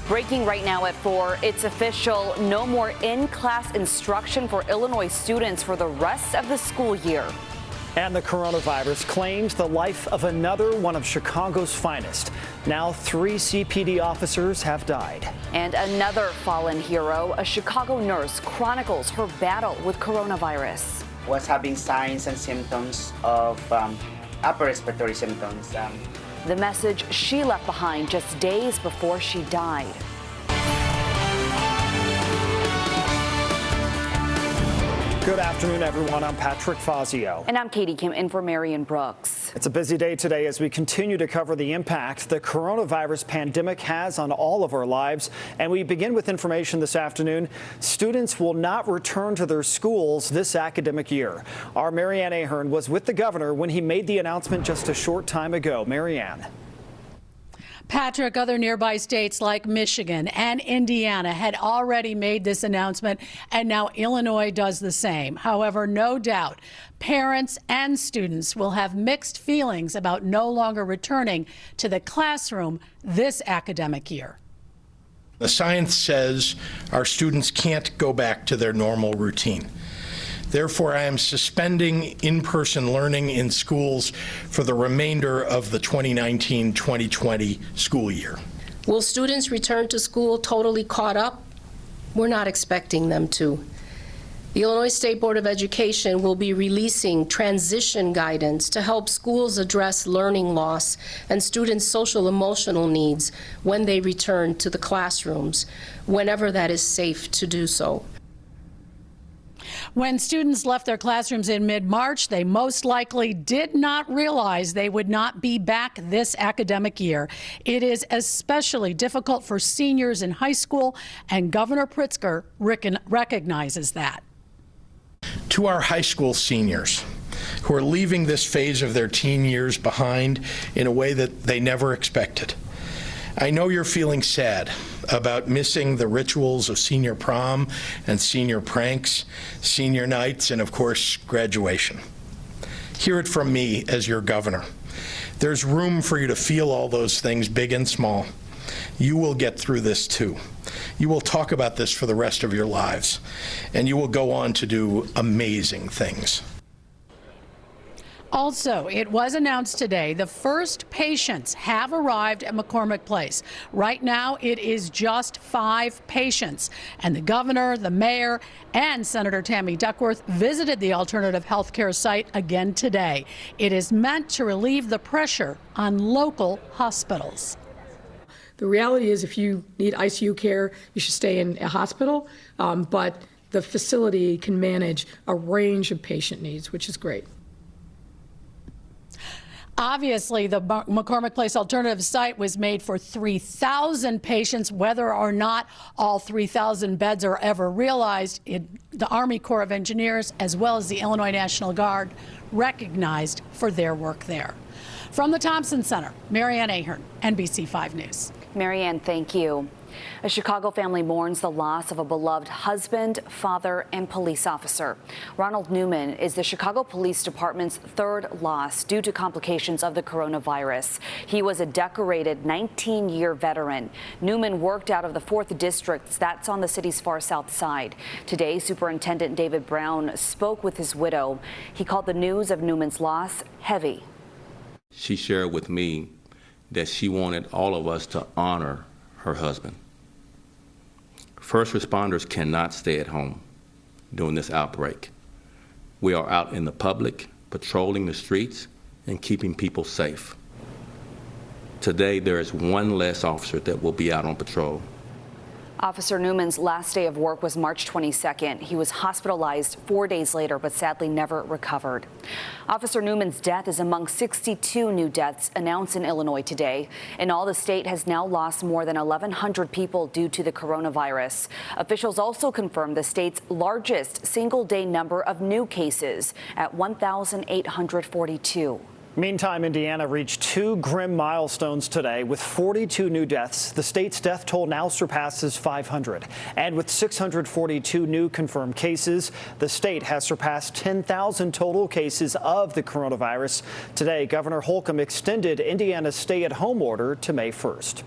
Breaking right now at 4, it's official. No more in-class instruction for Illinois students for the rest of the school year. And the coronavirus claims the life of another one of Chicago's finest. Now 3 CPD officers have died. And another fallen hero, a Chicago nurse, chronicles her battle with coronavirus. Was having signs and symptoms of upper respiratory symptoms. The message she left behind just days before she died. Good afternoon, everyone. I'm Patrick Fazio. And I'm Katie Kim in for Marion Brooks. It's a busy day today as we continue to cover the impact the coronavirus pandemic has on all of our lives. And we begin with information this afternoon. Students will not return to their schools this academic year. Our Marianne Ahern was with the governor when he made the announcement just a short time ago. Marianne. Patrick, other nearby states like Michigan and Indiana had already made this announcement, and now Illinois does the same. However, no doubt parents and students will have mixed feelings about no longer returning to the classroom this academic year. The science says our students can't go back to their normal routine. Therefore, I am suspending in-person learning in schools for the remainder of the 2019-2020 school year. Will students return to school totally caught up? We're not expecting them to. The Illinois State Board of Education will be releasing transition guidance to help schools address learning loss and students' social emotional needs when they return to the classrooms, whenever that is safe to do so. When students left their classrooms in mid-March, they most likely did not realize they would not be back this academic year. It is especially difficult for seniors in high school, and Governor Pritzker recognizes that. To our high school seniors who are leaving this phase of their teen years behind in a way that they never expected, I know you're feeling sad about missing the rituals of senior prom and senior pranks, senior nights, and of course, graduation. Hear it from me as your governor. There's room for you to feel all those things, big and small. You will get through this too. You will talk about this for the rest of your lives, and you will go on to do amazing things. Also, it was announced today the first patients have arrived at McCormick Place. Right now, it is just 5 patients. And the governor, the mayor, and Senator Tammy Duckworth visited the alternative health care site again today. It is meant to relieve the pressure on local hospitals. The reality is if you need ICU care, you should stay in a hospital, but the facility can manage a range of patient needs, which is great. Obviously, the McCormick Place alternative site was made for 3,000 patients. Whether or not all 3,000 beds are ever realized, the Army Corps of Engineers, as well as the Illinois National Guard, recognized for their work there. From the Thompson Center, Marianne Ahern, NBC5 News. Marianne, thank you. A Chicago family mourns the loss of a beloved husband, father, and police officer. Ronald Newman is the Chicago Police Department's 3rd loss due to complications of the coronavirus. He was a decorated 19-year veteran. Newman worked out of the 4th District, that's on the city's far south side. Today, Superintendent David Brown spoke with his widow. He called the news of Newman's loss heavy. She shared with me that she wanted all of us to honor her husband. First responders cannot stay at home during this outbreak. We are out in the public, patrolling the streets and keeping people safe. Today, there is 1 less officer that will be out on patrol. Officer Newman's last day of work was March 22nd. He was hospitalized 4 days later, but sadly never recovered. Officer Newman's death is among 62 new deaths announced in Illinois today. In all, the state has now lost more than 1,100 people due to the coronavirus. Officials also confirmed the state's largest single-day number of new cases at 1,842. Meantime, Indiana reached 2 grim milestones today with 42 new deaths. The state's death toll now surpasses 500. And with 642 new confirmed cases, the state has surpassed 10,000 total cases of the coronavirus. Today, Governor Holcomb extended Indiana's stay-at-home order to May 1st.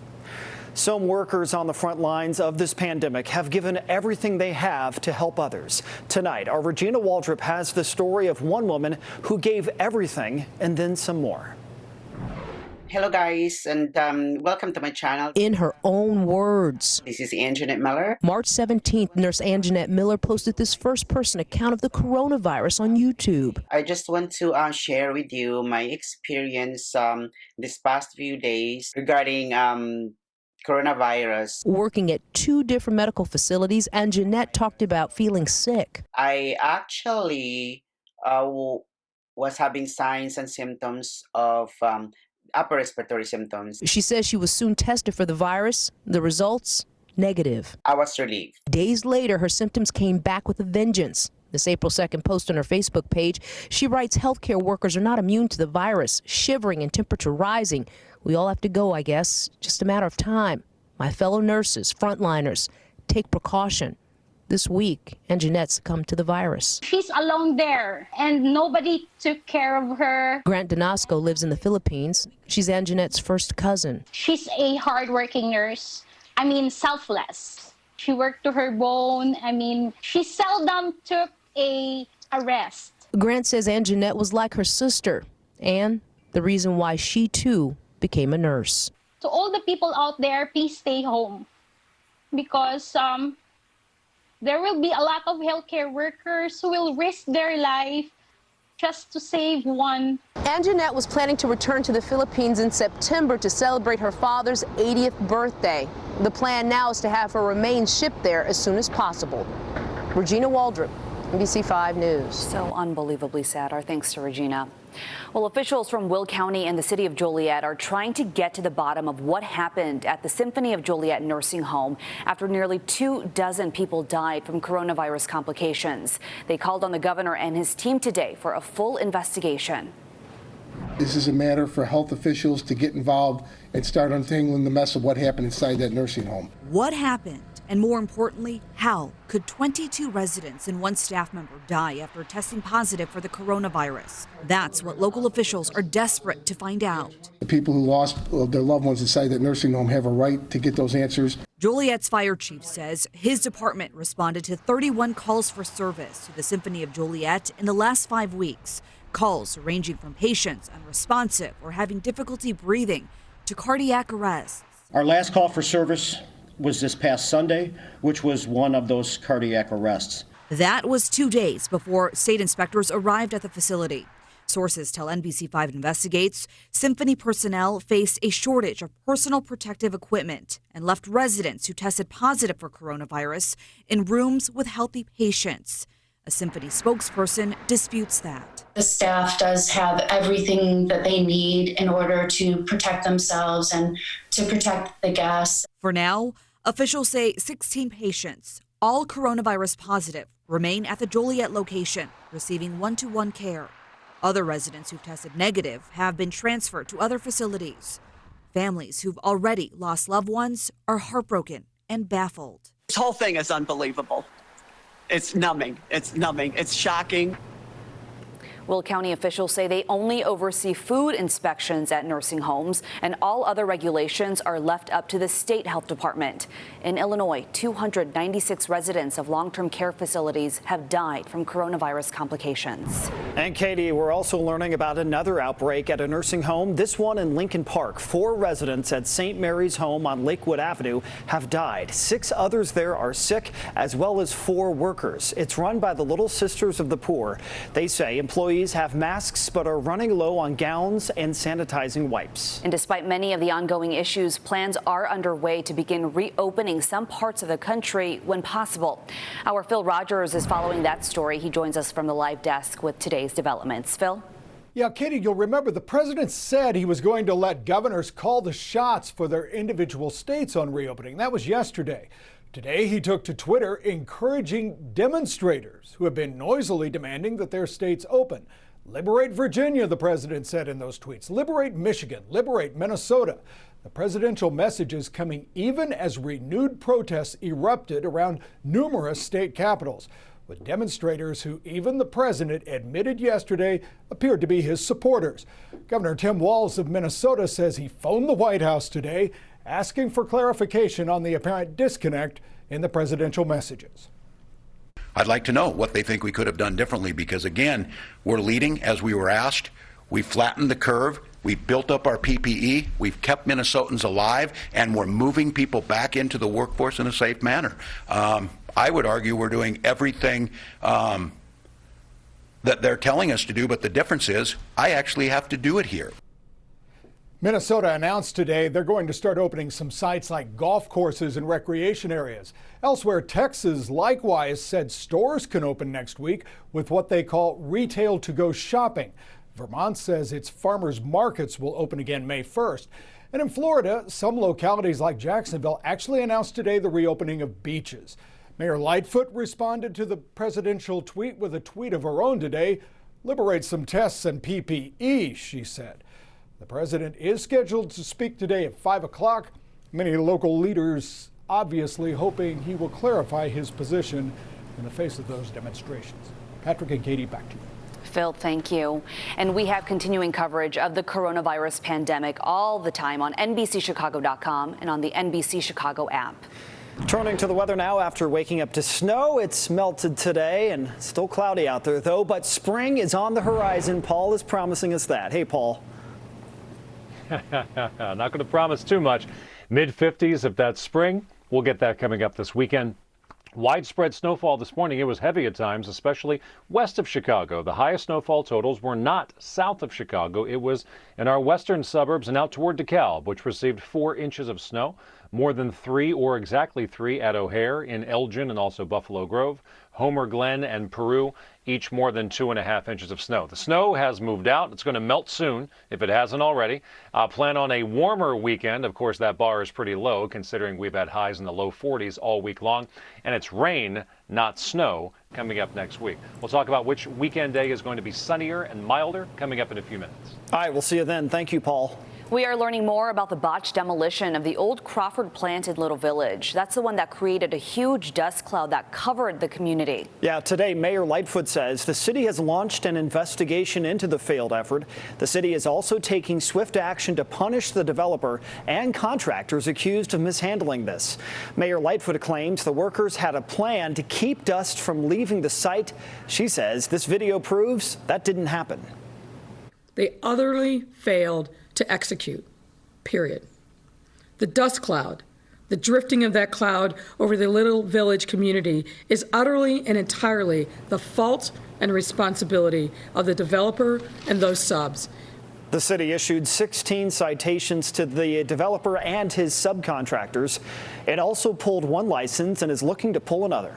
Some workers on the front lines of this pandemic have given everything they have to help others. Tonight, our Regina Waldrop has the story of one woman who gave everything and then some more. Hello guys, and welcome to my channel. In her own words, This is Anjanette Miller. March 17th, Nurse Anjanette Miller posted this first-person account of the coronavirus on YouTube. I just want to share with you my experience this past few days regarding coronavirus. Working at 2 different medical facilities, Anjanette talked about feeling sick. I actually was having signs and symptoms of upper respiratory symptoms. She says she was soon tested for the virus. The results, negative. I was relieved. Days later, her symptoms came back with a vengeance. This April 2nd post on her Facebook page, she writes healthcare workers are not immune to the virus, shivering and temperature rising. We all have to go, I guess, just a matter of time. My fellow nurses, frontliners, take precaution. This week, Anjanette succumbed to the virus. She's alone there, and nobody took care of her. Grant Donasco lives in the Philippines. She's Anjanette's first cousin. She's a hardworking nurse. Selfless. She worked to her bone. She seldom took a rest. Grant says Anjanette was like her sister, and the reason why she, too, became a nurse. To all the people out there, please stay home. Because there will be a lot of healthcare workers who will risk their life just to save one. Anjanette was planning to return to the Philippines in September to celebrate her father's 80th birthday. The plan now is to have her remains shipped there as soon as possible. Regina Waldrop, NBC 5 News. So unbelievably sad. Our thanks to Regina. Well, officials from Will County and the city of Joliet are trying to get to the bottom of what happened at the Symphony of Joliet nursing home after nearly 24 people died from coronavirus complications. They called on the governor and his team today for a full investigation. This is a matter for health officials to get involved and start untangling the mess of what happened inside that nursing home. What happened? And more importantly, how could 22 residents and 1 staff member die after testing positive for the coronavirus? That's what local officials are desperate to find out. The people who lost their loved ones inside that nursing home have a right to get those answers. Joliet's fire chief says his department responded to 31 calls for service to the Symphony of Joliet in the last 5 weeks. Calls ranging from patients unresponsive or having difficulty breathing to cardiac arrests. Our last call for service was this past Sunday, which was one of those cardiac arrests. That was 2 days before state inspectors arrived at the facility. Sources tell NBC5 investigates Symphony personnel faced a shortage of personal protective equipment and left residents who tested positive for coronavirus in rooms with healthy patients. A Symphony spokesperson disputes that. The staff does have everything that they need in order to protect themselves and to protect the guests. For now, officials say 16 patients, all coronavirus positive, remain at the Joliet location, receiving one-to-one care. Other residents who've tested negative have been transferred to other facilities. Families who've already lost loved ones are heartbroken and baffled. This whole thing is unbelievable. It's numbing. It's shocking. Will County officials say they only oversee food inspections at nursing homes, and all other regulations are left up to the state health department. In Illinois, 296 residents of long-term care facilities have died from coronavirus complications. And Katie, we're also learning about another outbreak at a nursing home, this one in Lincoln Park. 4 residents at St. Mary's home on Lakewood Avenue have died. 6 others there are sick, as well as 4 workers. It's run by the Little Sisters of the Poor. They say employees have masks but are running low on gowns and sanitizing wipes. And despite many of the ongoing issues, plans are underway to begin reopening some parts of the country when possible. Our Phil Rogers is following that story. He joins us from the live desk with today's developments. Phil? Yeah, Katie, you'll remember the president said he was going to let governors call the shots for their individual states on reopening. That was yesterday. Today, he took to Twitter encouraging demonstrators who have been noisily demanding that their states open. Liberate Virginia, the president said in those tweets. Liberate Michigan. Liberate Minnesota. The presidential message is coming even as renewed protests erupted around numerous state capitals, with demonstrators who even the president admitted yesterday appeared to be his supporters. Governor Tim Walz of Minnesota says he phoned the White House today asking for clarification on the apparent disconnect in the presidential messages. I'd like to know what they think we could have done differently because, again, we're leading as we were asked. We flattened the curve. We've built up our PPE. We've kept Minnesotans alive, and we're moving people back into the workforce in a safe manner. I would argue we're doing everything that they're telling us to do, but the difference is I actually have to do it here. Minnesota announced today they're going to start opening some sites like golf courses and recreation areas. Elsewhere, Texas likewise said stores can open next week with what they call retail to-go shopping. Vermont says its farmers markets will open again May 1st. And in Florida, some localities like Jacksonville actually announced today the reopening of beaches. Mayor Lightfoot responded to the presidential tweet with a tweet of her own today. Liberate some tests and PPE, she said. The president is scheduled to speak today at 5 o'clock. Many local leaders obviously hoping he will clarify his position in the face of those demonstrations. Patrick and Katie, back to you. Phil, thank you. And we have continuing coverage of the coronavirus pandemic all the time on NBCChicago.com and on the NBC Chicago app. Turning to the weather now after waking up to snow. It's melted today and still cloudy out there, though. But spring is on the horizon. Paul is promising us that. Hey, Paul. Not going to promise too much. Mid-50s if that's spring. We'll get that coming up this weekend. Widespread snowfall this morning. It was heavy at times, especially west of Chicago. The highest snowfall totals were not south of Chicago. It was in our western suburbs and out toward DeKalb, which received 4 inches of snow. More than 3 or exactly 3 at O'Hare, in Elgin, and also Buffalo Grove. Homer Glen and Peru, each more than 2.5 inches of snow. The snow has moved out. It's going to melt soon, if it hasn't already. Plan on a warmer weekend. Of course, that bar is pretty low, considering we've had highs in the low 40s all week long. And it's rain, not snow, coming up next week. We'll talk about which weekend day is going to be sunnier and milder coming up in a few minutes. All right, we'll see you then. Thank you, Paul. We are learning more about the botched demolition of the old Crawford plant in Little Village. That's the one that created a huge dust cloud that covered the community. Yeah, today Mayor Lightfoot says the city has launched an investigation into the failed effort. The city is also taking swift action to punish the developer and contractors accused of mishandling this. Mayor Lightfoot claims the workers had a plan to keep dust from leaving the site. She says this video proves that didn't happen. They utterly failed to execute, period. The dust cloud, the drifting of that cloud over the Little Village community is utterly and entirely the fault and responsibility of the developer and those subs. The city issued 16 citations to the developer and his subcontractors. It also pulled 1 license and is looking to pull another.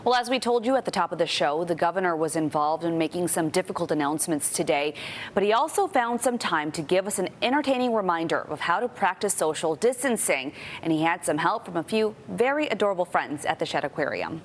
Well, as we told you at the top of the show, the governor was involved in making some difficult announcements today, but he also found some time to give us an entertaining reminder of how to practice social distancing, and he had some help from a few very adorable friends at the Shedd Aquarium.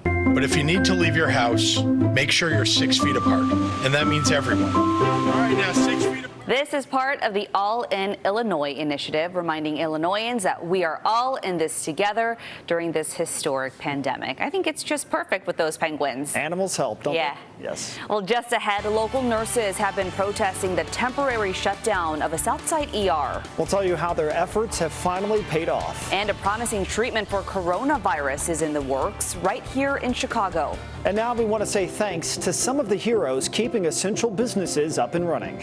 But if you need to leave your house, make sure you're 6 feet apart, and that means everyone. All right, now 6 feet apart. This is part of the All in Illinois initiative, reminding Illinoisans that we are all in this together during this historic pandemic. I think it's just perfect with those penguins. Animals help, don't they? Yes. Well, just ahead, local nurses have been protesting the temporary shutdown of a Southside ER. We'll tell you how their efforts have finally paid off. And a promising treatment for coronavirus is in the works right here in Chicago. And now we want to say thanks to some of the heroes keeping essential businesses up and running.